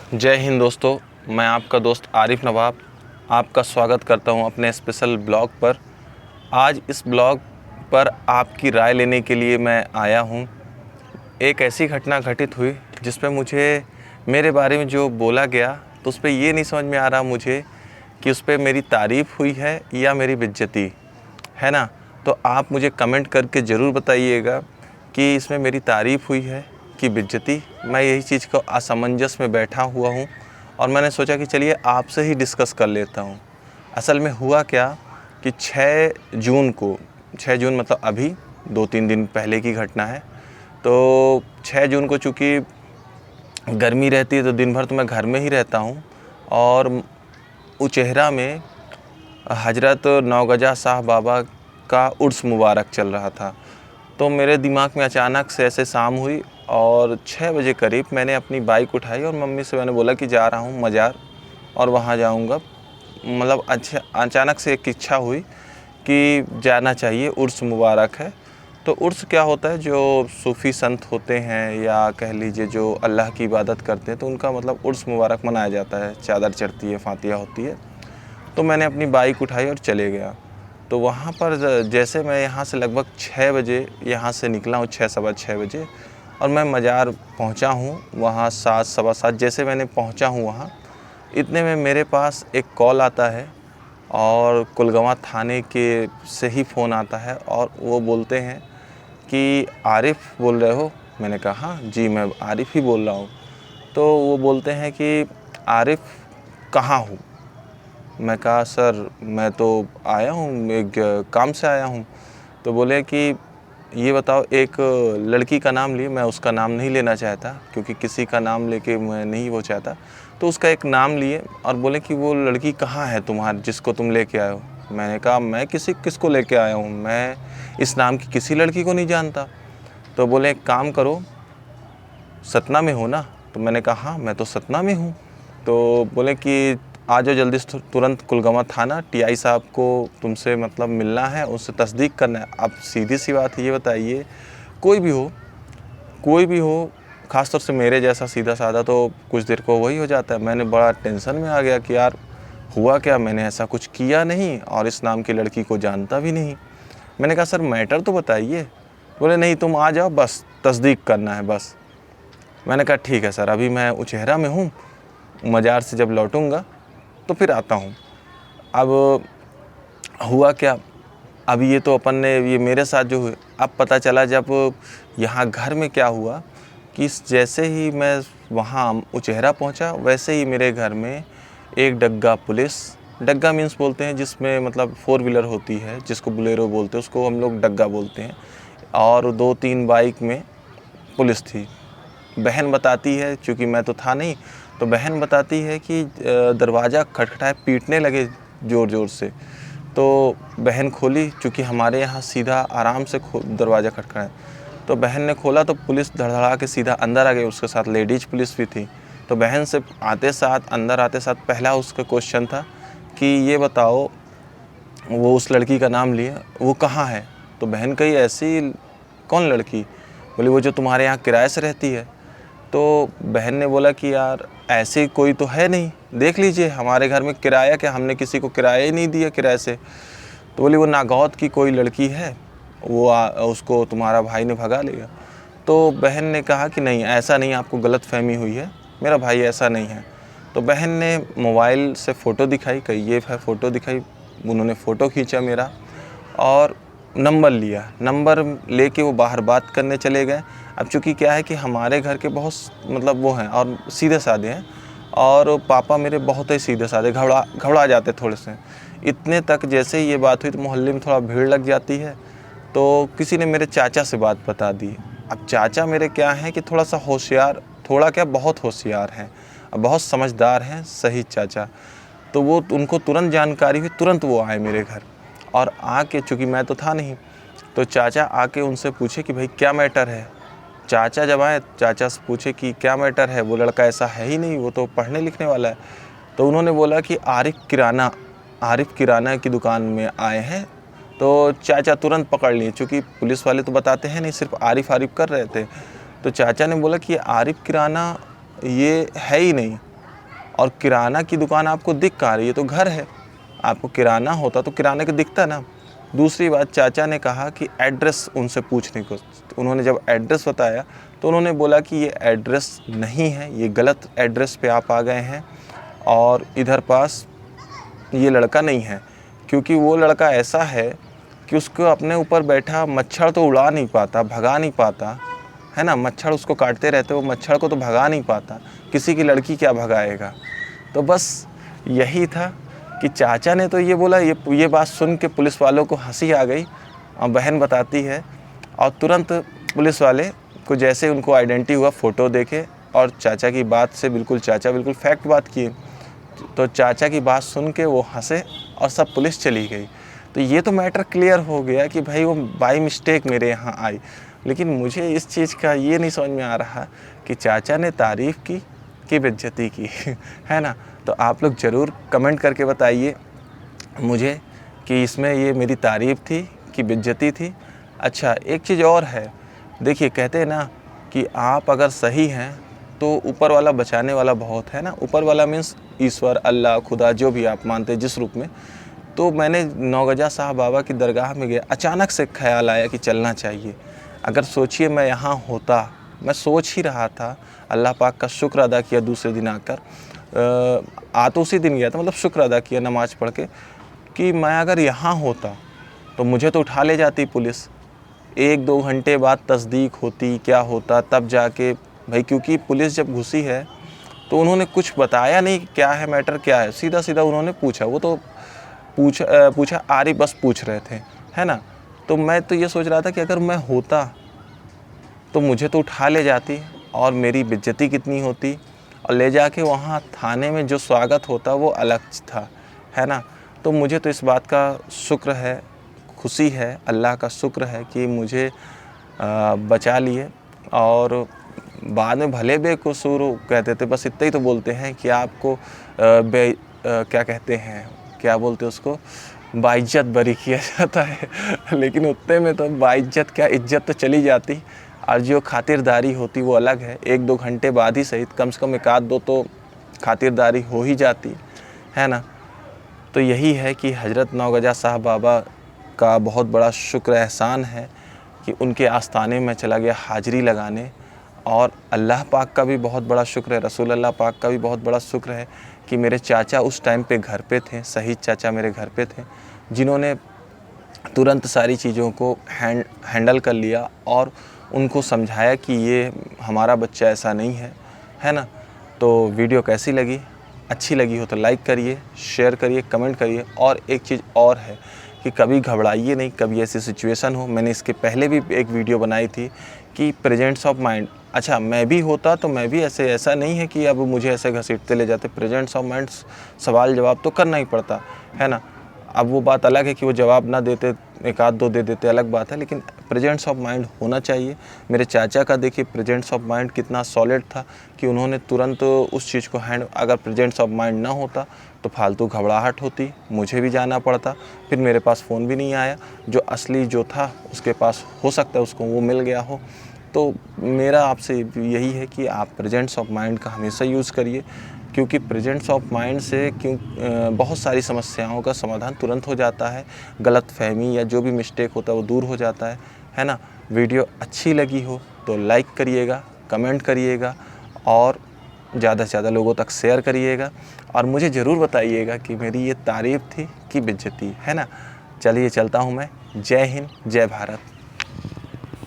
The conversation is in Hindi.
जय हिंद दोस्तों, मैं आपका दोस्त आरिफ नवाब आपका स्वागत करता हूं अपने स्पेशल ब्लॉग पर। आज इस ब्लॉग पर आपकी राय लेने के लिए मैं आया हूं। एक ऐसी घटना घटित हुई जिस पे मुझे मेरे बारे में जो बोला गया तो उस पे ये नहीं समझ में आ रहा मुझे कि उस पे मेरी तारीफ़ हुई है या मेरी बेइज्जती है ना। तो आप मुझे कमेंट करके ज़रूर बताइएगा कि इसमें मेरी तारीफ़ हुई है कि बेइज्जती। मैं यही चीज़ को असमंजस में बैठा हुआ हूँ और मैंने सोचा कि चलिए आपसे ही डिस्कस कर लेता हूँ। असल में हुआ क्या कि 6 जून मतलब अभी 2-3 दिन पहले की घटना है। तो 6 जून को चूँकि गर्मी रहती है तो दिन भर तो मैं घर में ही रहता हूँ और उचेहरा में हजरत नौगजा साहब बाबा का उर्स मुबारक चल रहा था। तो मेरे दिमाग में अचानक से ऐसे शाम हुई और 6 बजे करीब मैंने अपनी बाइक उठाई और मम्मी से मैंने बोला कि जा रहा हूँ मज़ार और वहाँ जाऊँगा। मतलब अच्छा अचानक से एक इच्छा हुई कि जाना चाहिए, उर्स मुबारक है। तो उर्स क्या होता है, जो सूफ़ी संत होते हैं या कह लीजिए जो अल्लाह की इबादत करते हैं तो उनका मतलब उर्स मुबारक मनाया जाता है। चादर चढ़ती है, फातिहा होती है। तो मैंने अपनी बाइक उठाई और चले गया। तो वहाँ पर जैसे मैं यहाँ से लगभग 6 बजे यहाँ से निकला हूँ, 6 सवा 6 बजे, और मैं मज़ार पहुँचा हूँ वहाँ 7 सवा 7। जैसे मैंने पहुँचा हूँ वहाँ, इतने में मेरे पास एक कॉल आता है और कुलगवां थाने के से ही फ़ोन आता है और वो बोलते हैं कि आरिफ़ बोल रहे हो? मैंने कहा हाँ जी, मैं आरिफ़ ही बोल रहा हूँ। तो वो बोलते हैं कि आरिफ़ कहाँ हो? मैं कहा सर मैं तो आया हूँ, एक काम से आया हूँ। तो बोले कि ये बताओ, एक लड़की का नाम लिए। मैं उसका नाम नहीं लेना चाहता क्योंकि किसी का नाम लेके मैं नहीं वो चाहता। तो उसका एक नाम लिए और बोले कि वो लड़की कहाँ है तुम्हारी जिसको तुम लेके आए हो? मैंने कहा मैं किसको लेके आया हूँ, मैं इस नाम की किसी लड़की को नहीं जानता। तो बोले एक काम करो, सतना में हो ना? तो मैंने कहा हाँ मैं तो सतना में हूँ। तो बोले कि आ जाओ जल्दी से, तुरंत कुलगवां थाना, टीआई साहब को तुमसे मतलब मिलना है, उससे तस्दीक करना है। अब सीधी सी बात ये बताइए, कोई भी हो, ख़ासतौर से मेरे जैसा सीधा साधा तो कुछ देर को वही हो जाता है। मैंने बड़ा टेंशन में आ गया कि यार हुआ क्या, मैंने ऐसा कुछ किया नहीं और इस नाम की लड़की को जानता भी नहीं। मैंने कहा सर मैटर तो बताइए। बोले नहीं तुम आ जाओ, बस तस्दीक करना है बस। मैंने कहा ठीक है सर, अभी मैं उचेहरा में हूँ, मज़ार से जब लौटूंगा तो फिर आता हूँ। अब हुआ क्या, अब ये तो अपन ने ये मेरे साथ जो हुआ, अब पता चला जब यहाँ घर में क्या हुआ कि जैसे ही मैं वहाँ उचेहरा पहुँचा वैसे ही मेरे घर में एक डग्गा पुलिस, डग्गा मीन्स बोलते हैं जिसमें मतलब 4 व्हीलर होती है, जिसको बुलेरो बोलते हैं, उसको हम लोग डग्गा बोलते हैं, और 2-3 बाइक में पुलिस थी। बहन बताती है, चूँकि मैं तो था नहीं, तो बहन बताती है कि दरवाज़ा खटखटाए, पीटने लगे ज़ोर-ज़ोर से। तो बहन खोली, चूँकि हमारे यहाँ सीधा आराम से दरवाज़ा खटखटाए। तो बहन ने खोला तो पुलिस धड़धड़ा के सीधा अंदर आ गई, उसके साथ लेडीज़ पुलिस भी थी। तो बहन से अंदर आते साथ पहला उसका क्वेश्चन था कि ये बताओ, वो उस लड़की का नाम लिए, वो कहाँ है? तो बहन कही ऐसी कौन लड़की? बोली वो जो तुम्हारे यहाँ किराए से रहती है। तो बहन ने बोला कि यार ऐसी कोई तो है नहीं, देख लीजिए हमारे घर में किराया क्या, हमने किसी को किराया ही नहीं दिया किराए से। तो बोली वो नागौद की कोई लड़की है, वो उसको तुम्हारा भाई ने भगा लिया। तो बहन ने कहा कि नहीं ऐसा नहीं, आपको गलतफहमी हुई है, मेरा भाई ऐसा नहीं है। तो बहन ने मोबाइल से फ़ोटो दिखाई, कही ये है, फ़ोटो दिखाई। उन्होंने फ़ोटो खींचा मेरा और नंबर लिया, नंबर लेके वो बाहर बात करने चले गए। अब चूँकि क्या है कि हमारे घर के बहुत मतलब वो हैं और सीधे साधे हैं, और पापा मेरे बहुत ही सीधे साधे, घबरा जाते थोड़े से। इतने तक जैसे ही ये बात हुई तो मोहल्ले में थोड़ा भीड़ लग जाती है, तो किसी ने मेरे चाचा से बात बता दी। अब चाचा मेरे क्या हैं कि थोड़ा सा होशियार, थोड़ा क्या बहुत होशियार हैं, बहुत समझदार हैं, सही चाचा। तो वो उनको तुरंत जानकारी हुई, तुरंत वो आए मेरे घर और आके, चूँकि मैं तो था नहीं, तो चाचा आके उनसे पूछे कि भाई क्या मैटर है। चाचा जब आए, चाचा से पूछे कि क्या मैटर है, वो लड़का ऐसा है ही नहीं, वो तो पढ़ने लिखने वाला है। तो उन्होंने बोला कि आरिफ़ किराना की दुकान में आए हैं। तो चाचा तुरंत पकड़ लिए, चूँकि पुलिस वाले तो बताते हैं नहीं, सिर्फ आरिफ़ कर रहे थे। तो चाचा ने बोला कि आरिफ़ किराना ये है ही नहीं। और किराना की दुकान आपको दिख कहाँ रही है, तो घर है। आपको किराना होता तो किराने का दिखता ना। दूसरी बात, चाचा ने कहा कि एड्रेस उनसे पूछने को। उन्होंने जब एड्रेस बताया तो उन्होंने बोला कि ये एड्रेस नहीं है, ये गलत एड्रेस पे आप आ गए हैं और इधर पास ये लड़का नहीं है। क्योंकि वो लड़का ऐसा है कि उसको अपने ऊपर बैठा मच्छर तो उड़ा नहीं पाता, भगा नहीं पाता, है ना। मच्छर उसको काटते रहते, वो मच्छर को तो भगा नहीं पाता, किसी की लड़की क्या भगाएगा। तो बस यही था कि चाचा ने तो ये बोला, ये बात सुन के पुलिस वालों को हंसी आ गई। और बहन बताती है, और तुरंत पुलिस वाले को जैसे उनको आइडेंटिटी हुआ, फ़ोटो देखे और चाचा की बात से चाचा बिल्कुल फैक्ट बात किए। तो चाचा की बात सुन के वो हंसे और सब पुलिस चली गई। तो ये तो मैटर क्लियर हो गया कि भाई वो बाई मिस्टेक मेरे यहाँ आई। लेकिन मुझे इस चीज़ का ये नहीं समझ में आ रहा कि चाचा ने तारीफ़ की कि बेइज्जती की, है ना। तो आप लोग ज़रूर कमेंट करके बताइए मुझे कि इसमें ये मेरी तारीफ़ थी कि बेइज्जती थी। अच्छा, एक चीज़ और है, देखिए कहते हैं ना कि आप अगर सही हैं तो ऊपर वाला बचाने वाला बहुत है ना। ऊपर वाला मीन्स ईश्वर, अल्लाह, खुदा, जो भी आप मानते हैं जिस रूप में। तो मैंने नौगजा साहब बाबा की दरगाह में गया, अचानक से ख्याल आया कि चलना चाहिए। अगर सोचिए मैं यहाँ होता, मैं सोच ही रहा था, अल्लाह पाक का शुक्र अदा किया दूसरे दिन आकर। तो उसी दिन गया था, मतलब शुक्र अदा किया नमाज़ पढ़ के कि मैं अगर यहाँ होता तो मुझे तो उठा ले जाती पुलिस। 1-2 घंटे बाद तस्दीक होती, क्या होता तब जाके भाई, क्योंकि पुलिस जब घुसी है तो उन्होंने कुछ बताया नहीं क्या है मैटर, क्या है, सीधा सीधा उन्होंने पूछा। वो तो पूछा आरी बस पूछ रहे थे, है ना। तो मैं तो ये सोच रहा था कि अगर मैं होता तो मुझे तो उठा ले जाती और मेरी बेइज्जती कितनी होती, और ले जाके वहाँ थाने में जो स्वागत होता वो अलग था, है ना। तो मुझे तो इस बात का शुक्र है, खुशी है, अल्लाह का शुक्र है कि मुझे बचा लिए। और बाद में भले बेकसूर कहते थे, बस इतना ही तो बोलते हैं कि आपको क्या कहते हैं, क्या बोलते हैं उसको, बाइज्जत बरी किया जाता है। लेकिन उतने में तो बाइज्जत क्या, इज्जत तो चली जाती, और जो खातिरदारी होती वो अलग है। 1-2 घंटे बाद ही सही, कम से कम 1-2 तो खातिरदारी हो ही जाती, है ना। तो यही है कि हज़रत नौगजा साहब बाबा का बहुत बड़ा शुक्र एहसान है कि उनके आस्थाने में चला गया हाज़िरी लगाने। और अल्लाह पाक का भी बहुत बड़ा शुक्र है, रसूल अल्लाह पाक का भी बहुत बड़ा शुक्र है कि मेरे चाचा उस टाइम पे घर पे थे, शहीद चाचा मेरे घर पे थे, जिन्होंने तुरंत सारी चीज़ों को हैंडल कर लिया और उनको समझाया कि ये हमारा बच्चा ऐसा नहीं है, है ना। तो वीडियो कैसी लगी, अच्छी लगी हो तो लाइक करिए, शेयर करिए, कमेंट करिए। और एक चीज़ और है कि कभी घबराइए नहीं, कभी ऐसी सिचुएशन हो, मैंने इसके पहले भी एक वीडियो बनाई थी कि प्रेजेंस ऑफ माइंड। अच्छा, मैं भी होता तो मैं भी ऐसा नहीं है कि अब मुझे ऐसे घसीटते ले जाते। प्रेजेंस ऑफ माइंड, सवाल जवाब तो करना ही पड़ता है ना। अब वो बात अलग है कि वो जवाब ना देते, 1-2 दे देते, अलग बात है, लेकिन प्रेजेंस ऑफ माइंड होना चाहिए। मेरे चाचा का देखिए प्रेजेंस ऑफ माइंड कितना सॉलिड था कि उन्होंने तुरंत उस चीज़ को अगर प्रेजेंस ऑफ माइंड ना होता तो फालतू घबराहट होती, मुझे भी जाना पड़ता, फिर मेरे पास फ़ोन भी नहीं आया। जो असली जो था उसके पास हो सकता है उसको वो मिल गया हो। तो मेरा आपसे यही है कि आप प्रेजेंस ऑफ माइंड का हमेशा यूज़ करिए, क्योंकि प्रेजेंस ऑफ माइंड से बहुत सारी समस्याओं का समाधान तुरंत हो जाता है। गलतफ़हमी या जो भी मिस्टेक होता है वो दूर हो जाता है ना। वीडियो अच्छी लगी हो तो लाइक करिएगा, कमेंट करिएगा और ज़्यादा से ज़्यादा लोगों तक शेयर करिएगा। और मुझे ज़रूर बताइएगा कि मेरी ये तारीफ़ थी कि बेइज्जती, है ना। चलिए चलता हूँ मैं। जय हिंद, जय भारत।